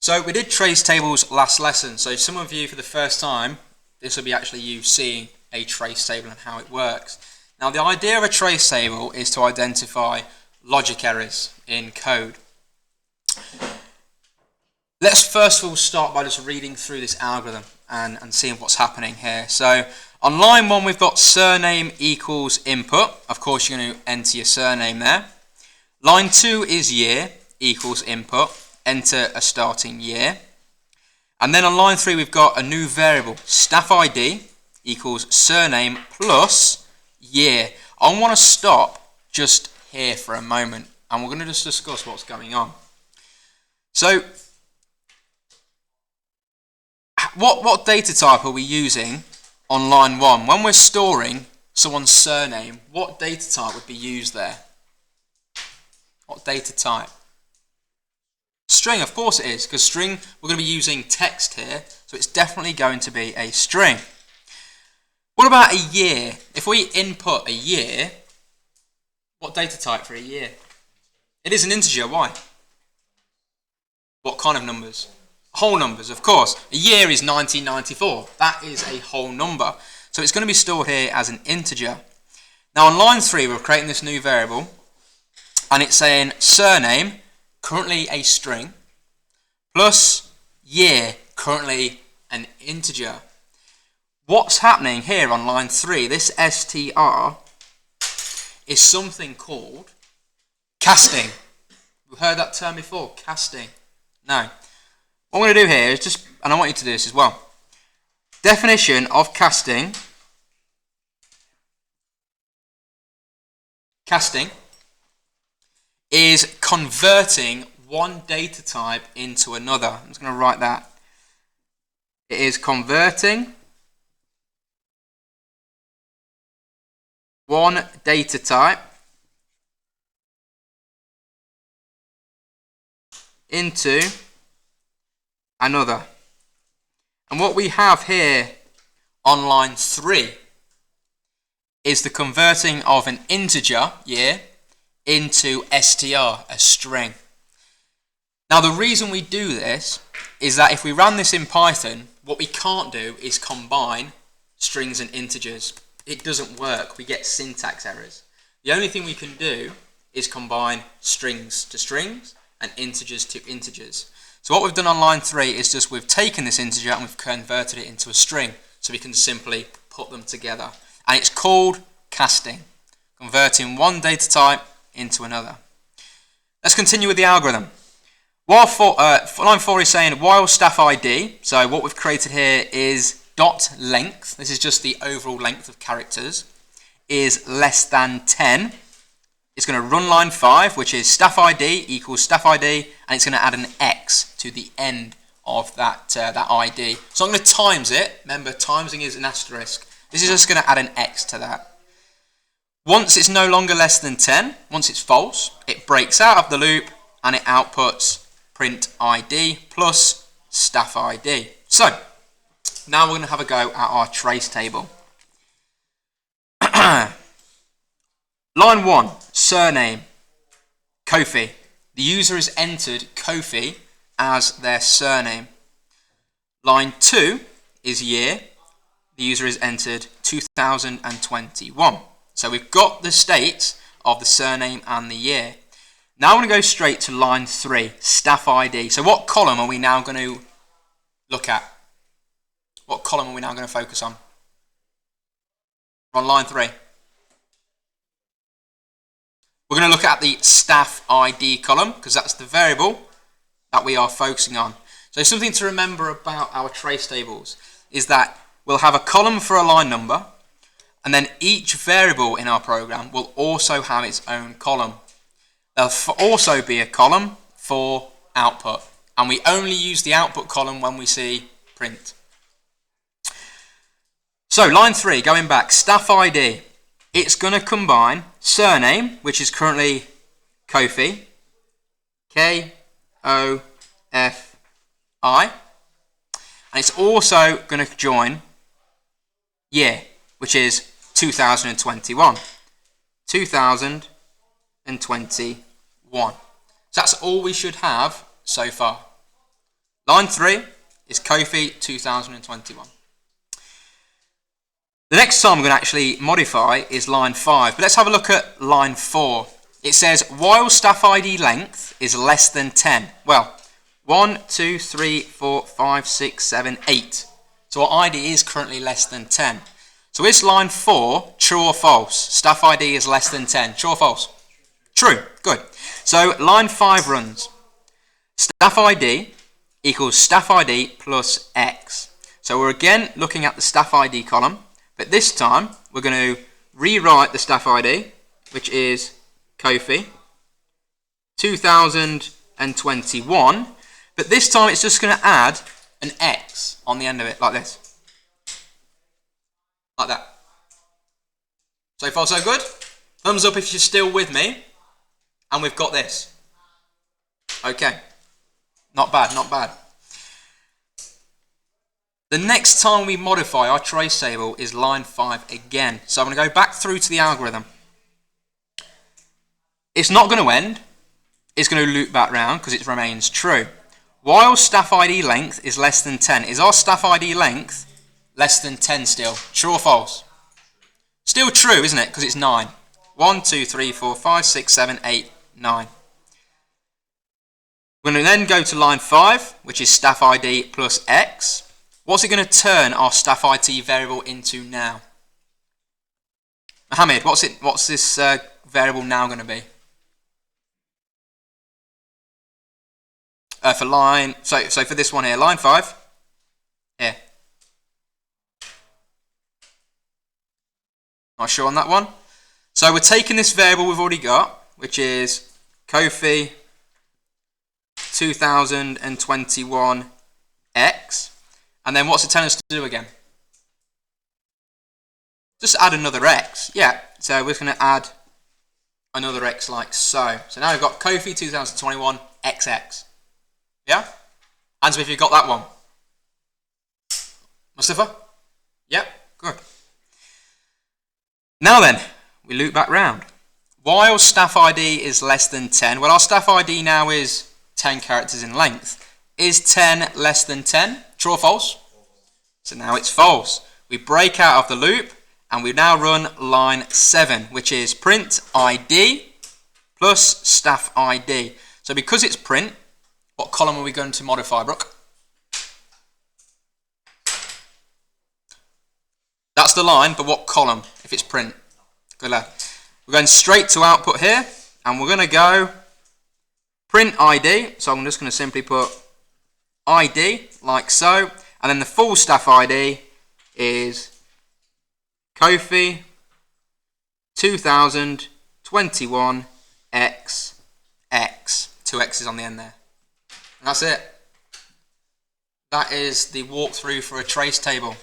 So we did trace tables last lesson, so some of you for the first time, this will be actually you seeing a trace table and how it works. Now the idea of a trace table is to identify logic errors in code. Let's first of all start by just reading through this algorithm and seeing what's happening here. So on line 1 we've got surname equals input. Of course you're going to enter your surname there. Line 2 is year equals input. Enter a starting year. And then on line 3 we've got a new variable, staff ID equals surname plus year. I want to stop just here for a moment and we're going to just discuss what's going on. So what data type are we using on line 1? When we're storing someone's surname, what data type would be used there? What data type? String, of course it is, because string, we're going to be using text here, so it's definitely going to be a string. What about a year? If we input a year, what data type for a year? It is an integer, why? What kind of numbers? Whole numbers, of course. A year is 1994, that is a whole number. So it's going to be stored here as an integer. Now on line 3 we're creating this new variable, and it's saying surname, currently a string, plus year, currently an integer. What's happening here on line 3, this str, is something called casting. We've heard that term before, casting. Now, what I'm going to do here is just, and I want you to do this as well. Definition of casting. Casting is converting one data type into another. I'm just going to write that. It is converting one data type into another. And what we have here on line 3 is the converting of an integer, year, into str, a string. Now the reason we do this is that if we run this in Python, what we can't do is combine strings and integers. It doesn't work, we get syntax errors. The only thing we can do is combine strings to strings and integers to integers. So what we've done on line 3 is just we've taken this integer and we've converted it into a string, so we can simply put them together. And it's called casting, converting one data type into another. Let's continue with the algorithm. Line 4 is saying while staff ID, so what we've created here is dot length, this is just the overall length of characters, is less than 10. It's going to run line 5, which is staff ID equals staff ID, and it's going to add an X to the end of that ID. So I'm going to times it. Remember, timesing is an asterisk. This is just going to add an X to that. Once it's no longer less than 10, once it's false, it breaks out of the loop and it outputs print ID plus staff ID. So, now we're going to have a go at our trace table. Line 1, surname, Kofi. The user has entered Kofi as their surname. Line 2 is year. The user has entered 2021. So we've got the states of the surname and the year. Now I'm going to go straight to line 3, staff ID. So what column are we now going to look at? What column are we now going to focus on? We're on line 3. We're going to look at the staff ID column because that's the variable that we are focusing on. So something to remember about our trace tables is that we'll have a column for a line number, and then each variable in our program will also have its own column. There'll also be a column for output, and we only use the output column when we see print. So line 3, going back, staff ID. It's going to combine surname, which is currently Kofi, K-O-F-I, and it's also going to join year, which is 2021. 2021. 21. So that's all we should have so far. Line 3 is Kofi 2021. The next time we're going to actually modify is line 5. But let's have a look at line 4. It says, while staff ID length is less than 10. Well, 1, 2, 3, 4, 5, 6, 7, 8. So our ID is currently less than 10. So is line 4 true or false? Staff ID is less than 10. True or false? True. Good. So line 5 runs. Staff ID equals staff ID plus X. So we're again looking at the staff ID column, but this time we're going to rewrite the staff ID, which is Kofi 2021, but this time it's just going to add an X on the end of it, like this. Like that. So far so good? Thumbs up if you're still with me. And we've got this. Okay. Not bad, not bad. The next time we modify our trace table is line 5 again. So I'm going to go back through to the algorithm. It's not going to end. It's going to loop back round because it remains true. While staff ID length is less than 10. Is our staff ID length less than 10 still? True or false? Still true, isn't it? Because it's 9. 1, 2, 3, 4, 5, 6, 7, 8, 9. We're going to then go to line 5, which is staff ID plus X. What's it going to turn our staff ID variable into now? Mohammed, what's this variable now going to be? For line, so for this one here, line 5, here. Not sure on that one. So we're taking this variable we've already got, which is Kofi 2021 X, and then what's it telling us to do again? Just add another X. Yeah, so we're going to add another X like so. So now we've got Kofi 2021 XX. Yeah? Hands up if you've got that one. Mustafa? Yep, good. Now then, we loop back round. While staff ID is less than 10, well, our staff ID now is 10 characters in length. Is 10 less than 10? True or false? So now it's false. We break out of the loop and we now run line 7, which is print ID plus staff ID. So because it's print, what column are we going to modify, Brooke? That's the line, but what column if it's print? Good lad. We're going straight to output here, and we're going to go print ID. So I'm just going to simply put ID like so, and then the full staff ID is Kofi 2021 XX. 2 X's on the end there. And that's it. That is the walkthrough for a trace table.